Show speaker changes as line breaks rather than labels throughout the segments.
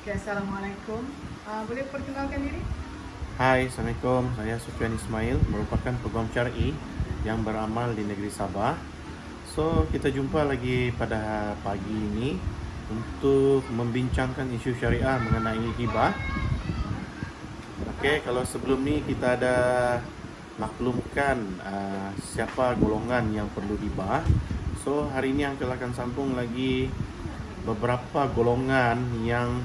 Okay, Assalamualaikum. Boleh perkenalkan diri?
Hai, Assalamualaikum. Saya Sufyan Ismail, merupakan peguam syar'i yang beramal di negeri Sabah. So, kita jumpa lagi pada pagi ini untuk membincangkan isu syariah mengenai hibah. Okey, kalau sebelum ni kita ada maklumkan siapa golongan yang perlu hibah. So, hari ini Uncle akan sambung lagi beberapa golongan yang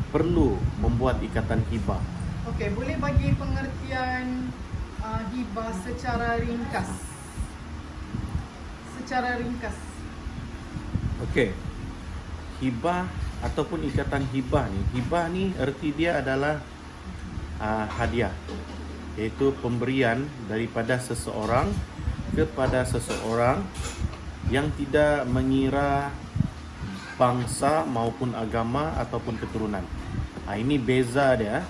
perlu membuat ikatan hibah.
Okey, boleh bagi pengertian hibah secara ringkas? Secara ringkas.
Okey. Hibah ataupun ikatan hibah ni erti dia adalah hadiah, iaitu pemberian daripada seseorang kepada seseorang yang tidak mengira bangsa maupun agama ataupun keturunan. Ini beza dia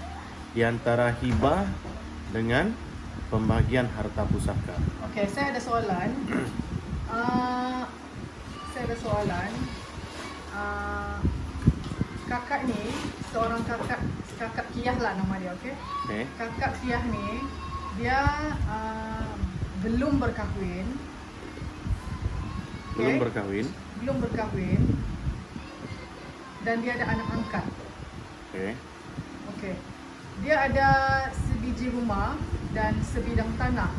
di antara hibah dengan pembagian harta pusaka.
Okey, saya ada soalan. Saya ada soalan. Kakak ni, seorang kakak Kiyah lah nama dia, okey?
Okey.
Kakak Kiyah ni, dia belum berkahwin.
Belum
Okey?
berkahwin.
Belum berkahwin. Dan dia ada anak angkat.
Okey.
Okey. Dia ada sebiji rumah dan sebidang tanah.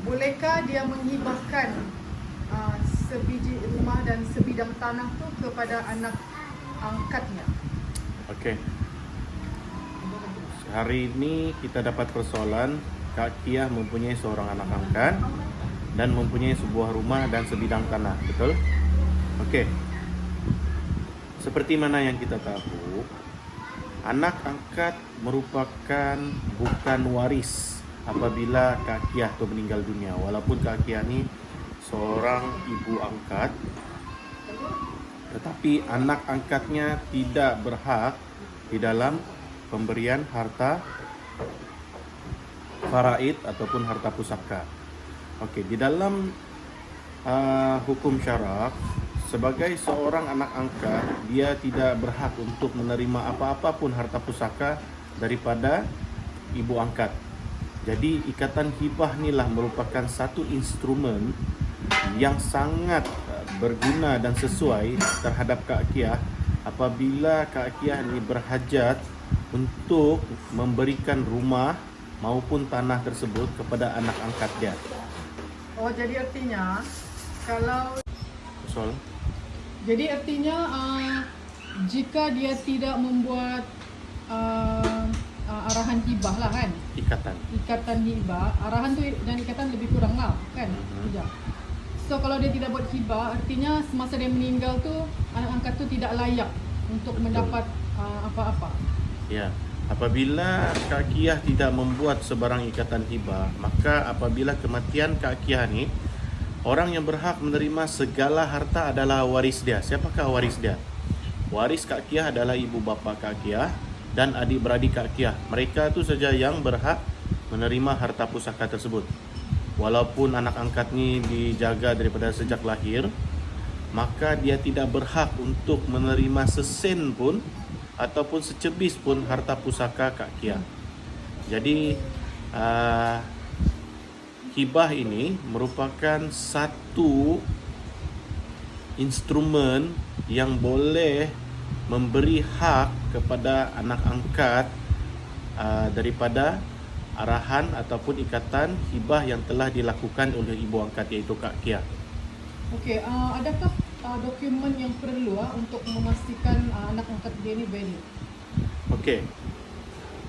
Bolehkah dia menghibahkan sebiji rumah dan sebidang tanah tu kepada anak angkatnya?
Okey. Hari ini kita dapat persoalan Kak Kiyah mempunyai seorang anak angkat dan mempunyai sebuah rumah dan sebidang tanah, betul? Okey. Seperti mana yang kita tahu, anak angkat merupakan bukan waris apabila Kak Kiyah tu meninggal dunia. Walaupun Kak Kiyah ni seorang ibu angkat, tetapi anak angkatnya tidak berhak di dalam pemberian harta faraid ataupun harta pusaka. Okey, di dalam hukum syarak, sebagai seorang anak angkat, dia tidak berhak untuk menerima apa-apa pun harta pusaka daripada ibu angkat. Jadi ikatan hibah inilah merupakan satu instrumen yang sangat berguna dan sesuai terhadap Kak Kiyah apabila Kak Kiyah ini berhajat untuk memberikan rumah maupun tanah tersebut kepada anak angkat dia.
Oh, jadi artinya kalau
Soal?
Jadi artinya jika dia tidak membuat arahan hibah lah kan, ikatan hibah, arahan tu dan ikatan lebih kurang lah kan. Sekejap. So kalau dia tidak buat hibah, artinya semasa dia meninggal tu anak angkat tu tidak layak untuk mendapat apa-apa.
Ya. Apabila Kak Kiyah tidak membuat sebarang ikatan hibah, maka apabila kematian Kak Kiyah ni, orang yang berhak menerima segala harta adalah waris dia. Siapakah waris dia? Waris Kak Kiyah adalah ibu bapa Kak Kiyah dan adik-beradik Kak Kiyah. Mereka itu saja yang berhak menerima harta pusaka tersebut. Walaupun anak angkat ni dijaga daripada sejak lahir, maka dia tidak berhak untuk menerima sesen pun ataupun secebis pun harta pusaka Kak Kiyah. Jadi hibah ini merupakan satu instrumen yang boleh memberi hak kepada anak angkat daripada arahan ataupun ikatan hibah yang telah dilakukan oleh ibu angkat, iaitu Kak Kiyah.
Okey, adakah dokumen yang perlu untuk memastikan anak angkat dia ni valid?
Okey.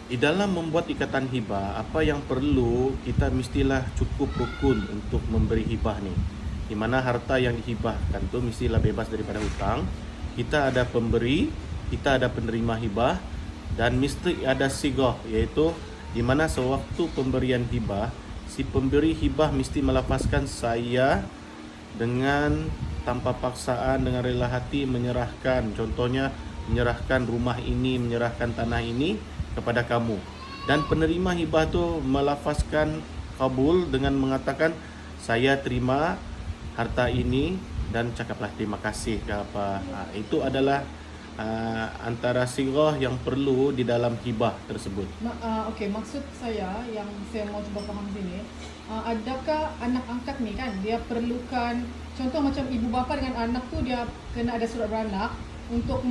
Di dalam membuat ikatan hibah, apa yang perlu, kita mestilah cukup rukun untuk memberi hibah ni. Di mana harta yang dihibahkan tu mestilah bebas daripada hutang. Kita ada pemberi, kita ada penerima hibah dan mesti ada sigah, iaitu di mana sewaktu pemberian hibah, si pemberi hibah mesti melafazkan saya dengan tanpa paksaan, dengan rela hati menyerahkan, contohnya menyerahkan rumah ini, menyerahkan tanah ini kepada kamu. Dan penerima hibah tu melafazkan kabul dengan mengatakan saya terima harta ini dan cakaplah terima kasih ke apa. Itu adalah antara sirah yang perlu di dalam hibah tersebut.
Okey, maksud saya yang saya mau cuba faham sini, adakah anak angkat ni kan dia perlukan, contoh macam ibu bapa dengan anak tu dia kena ada surat beranak untuk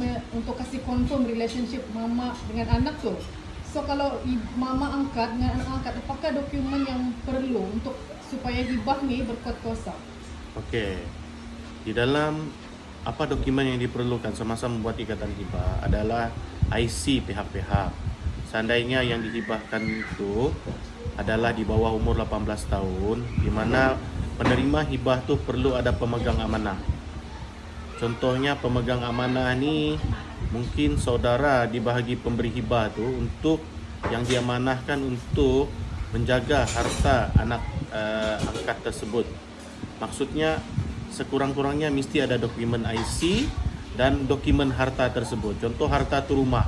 kasih confirm relationship mama dengan anak tu. So kalau mama angkat dengan anak angkat, apakah dokumen yang perlu untuk supaya hibah ni berkuat kuasa?
Okey. Di dalam apa dokumen yang diperlukan semasa membuat ikatan hibah adalah IC pihak-pihak. Seandainya yang dihibahkan itu adalah di bawah umur 18 tahun, di mana penerima hibah tu perlu ada pemegang amanah. Contohnya pemegang amanah ni mungkin saudara dibahagi pemberi hibah tu untuk yang diamanahkan untuk menjaga harta anak angkat tersebut. Maksudnya sekurang-kurangnya mesti ada dokumen IC dan dokumen harta tersebut. Contoh harta tu rumah.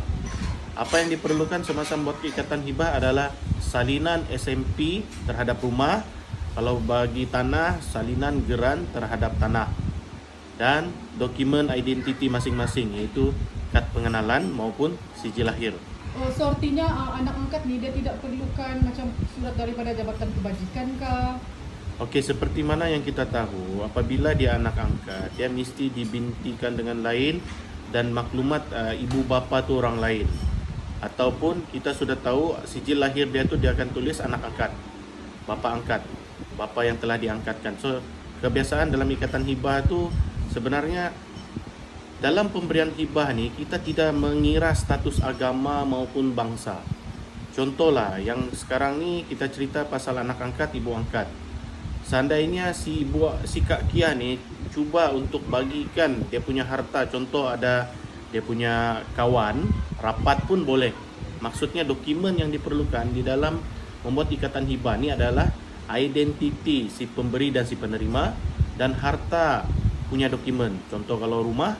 Apa yang diperlukan semasa membuat ikatan hibah adalah salinan SMP terhadap rumah. Kalau bagi tanah, salinan geran terhadap tanah. Dan dokumen identiti masing-masing, iaitu kad pengenalan maupun sijil lahir.
Oh, so artinya anak angkat ni dia tidak perlukan macam surat daripada Jabatan Kebajikan kah?
Okey, seperti mana yang kita tahu, apabila dia anak angkat, dia mesti dibintikan dengan lain dan maklumat ibu bapa tu orang lain. Ataupun kita sudah tahu sijil lahir dia tu dia akan tulis anak angkat, bapa angkat, bapa yang telah diangkatkan. So, kebiasaan dalam ikatan hibah tu sebenarnya dalam pemberian hibah ni kita tidak mengira status agama maupun bangsa. Contohlah yang sekarang ni kita cerita pasal anak angkat, ibu angkat. Seandainya si Kak Kia ni cuba untuk bagikan dia punya harta, contoh ada dia punya kawan, rapat pun boleh. Maksudnya dokumen yang diperlukan di dalam membuat ikatan hibah ni adalah identiti si pemberi dan si penerima dan harta punya dokumen. Contoh kalau rumah,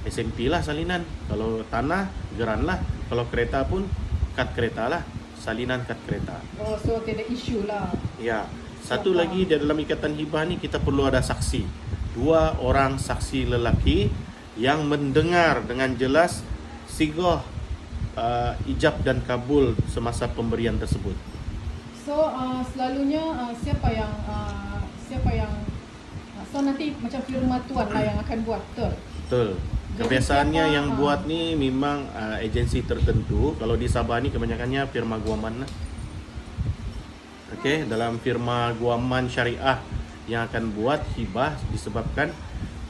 SMP lah salinan. Kalau tanah, geran lah. Kalau kereta pun, kad kereta lah. Salinan kad kereta.
Oh, so tiada isu lah.
Ya. Satu lagi di dalam ikatan hibah ni kita perlu ada saksi. 2 orang saksi lelaki yang mendengar dengan jelas sigah ijab dan kabul semasa pemberian tersebut.
So selalunya siapa yang so nanti macam firma tuan lah yang akan buat, betul?
Betul. Kebiasaannya yang buat ni memang agensi tertentu. Kalau di Sabah ni kebanyakannya firma guaman lah. Okey, dalam firma guaman syariah yang akan buat hibah disebabkan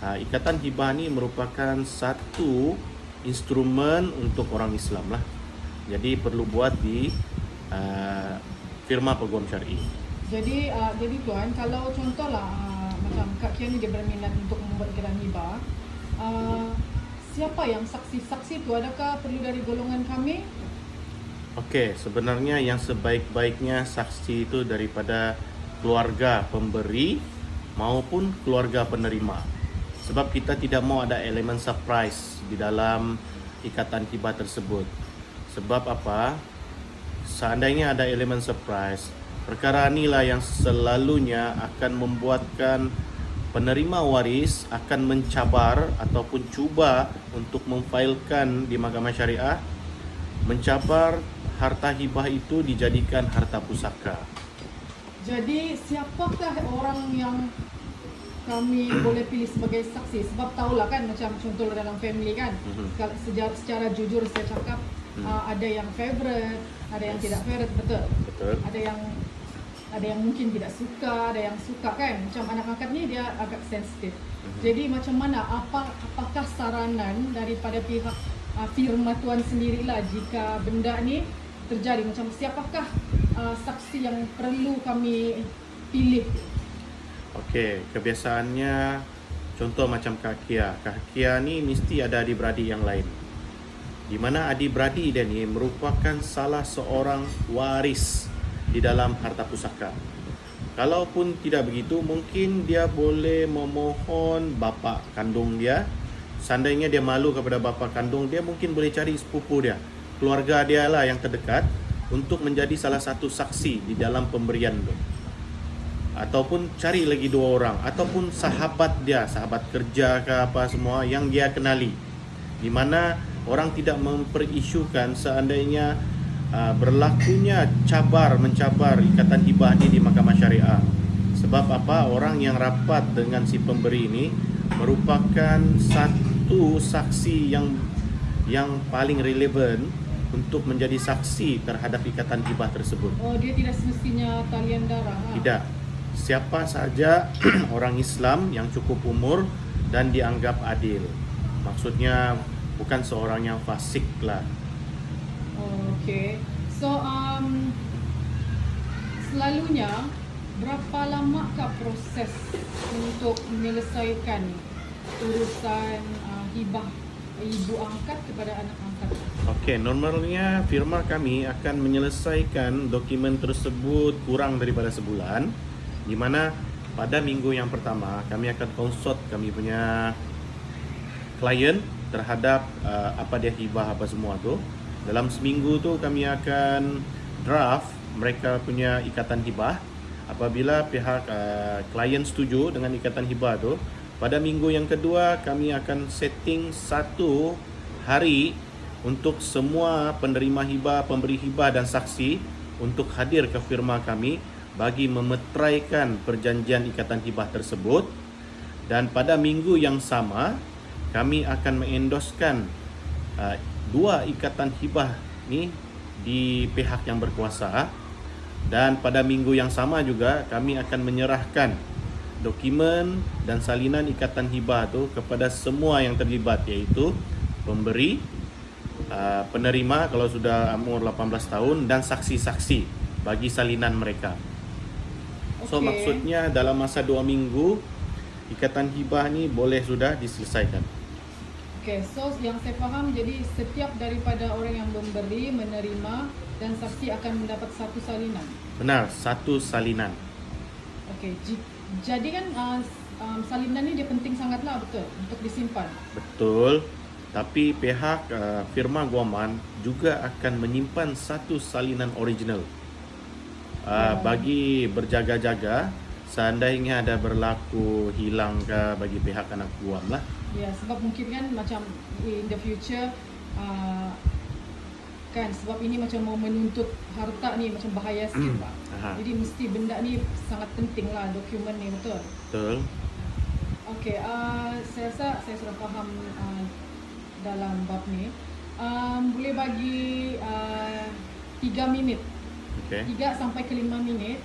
ikatan hibah ni merupakan satu instrumen untuk orang Islam lah. Jadi perlu buat di firma peguam syar'i.
Jadi tuan, kalau contohlah macam Kak Kia ni dia berminat untuk membuat ikatan hibah, siapa yang saksi-saksi tu, adakah perlu dari golongan kami?
Okey, sebenarnya yang sebaik-baiknya saksi itu daripada keluarga pemberi maupun keluarga penerima. Sebab kita tidak mau ada elemen surprise di dalam ikatan hibah tersebut. Sebab apa? Seandainya ada elemen surprise, perkara inilah yang selalunya akan membuatkan penerima waris akan mencabar ataupun cuba untuk memfailkan di mahkamah syariah, mencabar harta hibah itu dijadikan harta pusaka.
Jadi siapakah orang yang kami boleh pilih sebagai saksi? Sebab tahulah kan macam contoh dalam family kan, secara jujur saya cakap, ada yang favorite, ada yang tidak favorite, betul?
Betul.
Ada yang mungkin tidak suka, ada yang suka kan. Macam anak angkat ni dia agak sensitif. Jadi macam mana, apakah saranan daripada pihak firma tuan sendirilah jika benda ni terjadi? Macam siapakah saksi yang perlu kami pilih?
Okey, kebiasaannya contoh macam Kak Kia. Kak Kia ni mesti ada adik-beradik yang lain. Di mana adik-beradik dia ni merupakan salah seorang waris di dalam harta pusaka. Kalaupun tidak begitu, mungkin dia boleh memohon bapa kandung dia. Seandainya dia malu kepada bapa kandung dia, mungkin boleh cari sepupu dia, keluarga dia lah yang terdekat, untuk menjadi salah satu saksi di dalam pemberian tu. ataupun cari lagi 2 orang, ataupun sahabat dia, sahabat kerja ke apa semua yang dia kenali, di mana orang tidak memperisukan seandainya berlakunya mencabar ikatan hibah ini di mahkamah syariah. Sebab apa? Orang yang rapat dengan si pemberi ini merupakan satu saksi yang paling relevan untuk menjadi saksi terhadap ikatan hibah tersebut.
Oh, dia tidak semestinya talian darah.
Tidak. Siapa saja orang Islam yang cukup umur dan dianggap adil. Maksudnya bukan seorang yang fasik lah.
Oh, okay. So, selalunya berapa lamakah proses untuk menyelesaikan urusan hibah ibu angkat kepada anak angkat?
Okey, normalnya firma kami akan menyelesaikan dokumen tersebut kurang daripada sebulan, di mana pada minggu yang pertama kami akan konsult kami punya klien terhadap apa dia hibah apa semua tu. Dalam seminggu tu kami akan draft mereka punya ikatan hibah. Apabila pihak klien setuju dengan ikatan hibah tu, pada minggu yang kedua kami akan setting satu hari untuk semua penerima hibah, pemberi hibah dan saksi untuk hadir ke firma kami bagi memeteraikan perjanjian ikatan hibah tersebut. Dan pada minggu yang sama kami akan mengendoskan 2 ikatan hibah ni di pihak yang berkuasa. Dan pada minggu yang sama juga kami akan menyerahkan dokumen dan salinan ikatan hibah tu kepada semua yang terlibat, iaitu pemberi, penerima kalau sudah umur 18 tahun dan saksi-saksi bagi salinan mereka. So maksudnya dalam masa 2 minggu ikatan hibah ni boleh sudah diselesaikan.
Okay, so yang saya faham, jadi setiap daripada orang yang memberi, menerima dan saksi akan mendapat satu salinan.
Benar, satu salinan.
Okay, jadi kan salinan ni dia penting sangatlah, betul, untuk disimpan.
Betul, tapi pihak firma Guaman juga akan menyimpan satu salinan original bagi berjaga-jaga seandainya ada berlaku hilang ke bagi pihak anak Guam lah.
Ya, sebab mungkin kan macam in the future kan, sebab ini macam mau menuntut harta ni macam bahaya sikit Pak. Jadi mesti benda ni sangat penting lah, dokumen ni, betul?
Betul.
Okay, saya rasa saya sudah faham dalam bab ni. Boleh bagi 3 minit,
Okay.
3 sampai ke 5 minit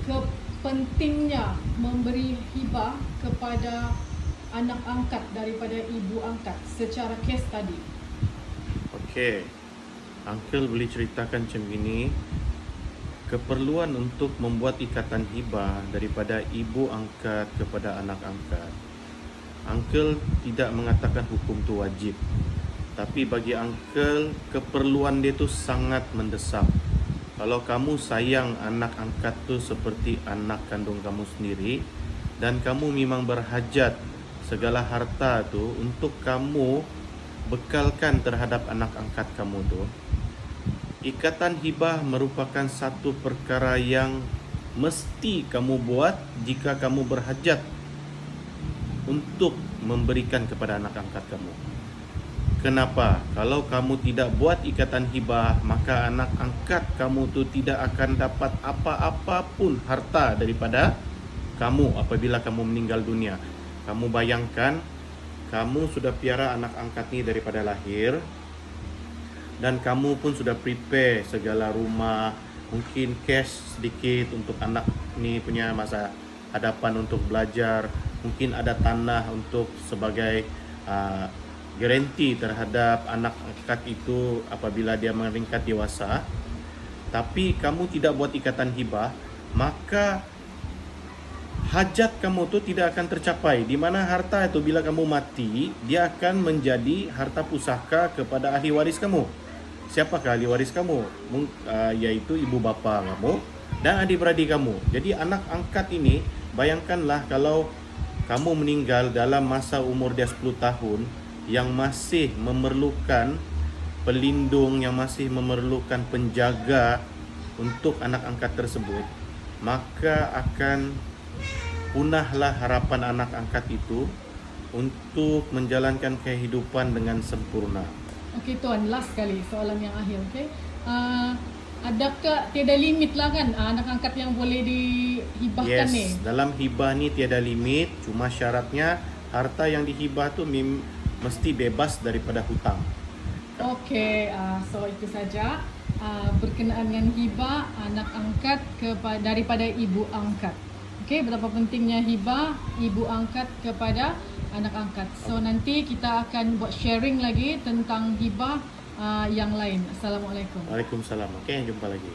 kepentingnya memberi hibah kepada anak angkat daripada ibu angkat secara kes tadi.
Okey. Uncle boleh ceritakan macam ini. Keperluan untuk membuat ikatan hibah daripada ibu angkat kepada anak angkat. Uncle tidak mengatakan hukum tu wajib. Tapi bagi Uncle, keperluan dia tu sangat mendesak. Kalau kamu sayang anak angkat tu seperti anak kandung kamu sendiri, dan kamu memang berhajat segala harta tu untuk kamu bekalkan terhadap anak angkat kamu tu, ikatan hibah merupakan satu perkara yang mesti kamu buat jika kamu berhajat untuk memberikan kepada anak angkat kamu. Kenapa? Kalau kamu tidak buat ikatan hibah, maka anak angkat kamu tu tidak akan dapat apa-apa pun harta daripada kamu apabila kamu meninggal dunia. Kamu bayangkan, kamu sudah piara anak angkat ni daripada lahir, dan kamu pun sudah prepare segala rumah, mungkin cash sedikit untuk anak ni punya masa hadapan untuk belajar, mungkin ada tanah untuk sebagai garanti terhadap anak angkat itu apabila dia meningkat dewasa. Tapi kamu tidak buat ikatan hibah, maka hajat kamu tu tidak akan tercapai, di mana harta itu bila kamu mati, dia akan menjadi harta pusaka kepada ahli waris kamu. Siapakah ahli waris kamu? Yaitu ibu bapa kamu dan adik-beradik kamu. Jadi anak angkat ini, bayangkanlah kalau kamu meninggal dalam masa umur dia 10 tahun, yang masih memerlukan pelindung, yang masih memerlukan penjaga untuk anak angkat tersebut. maka akan punahlah harapan anak angkat itu untuk menjalankan kehidupan dengan sempurna.
Okey Tuan, last sekali soalan yang akhir. Okey, adakah tiada limit lah kan anak angkat yang boleh dihibahkan
Yes,
ni?
dalam hibah ni tiada limit, cuma syaratnya harta yang dihibah tu mesti bebas daripada hutang.
Okey, so itu saja berkenaan dengan hibah anak angkat daripada ibu angkat. Okey, betapa pentingnya hibah ibu angkat kepada anak angkat. So nanti kita akan buat sharing lagi tentang hibah yang lain. Assalamualaikum.
Waalaikumsalam. Okey, jumpa lagi.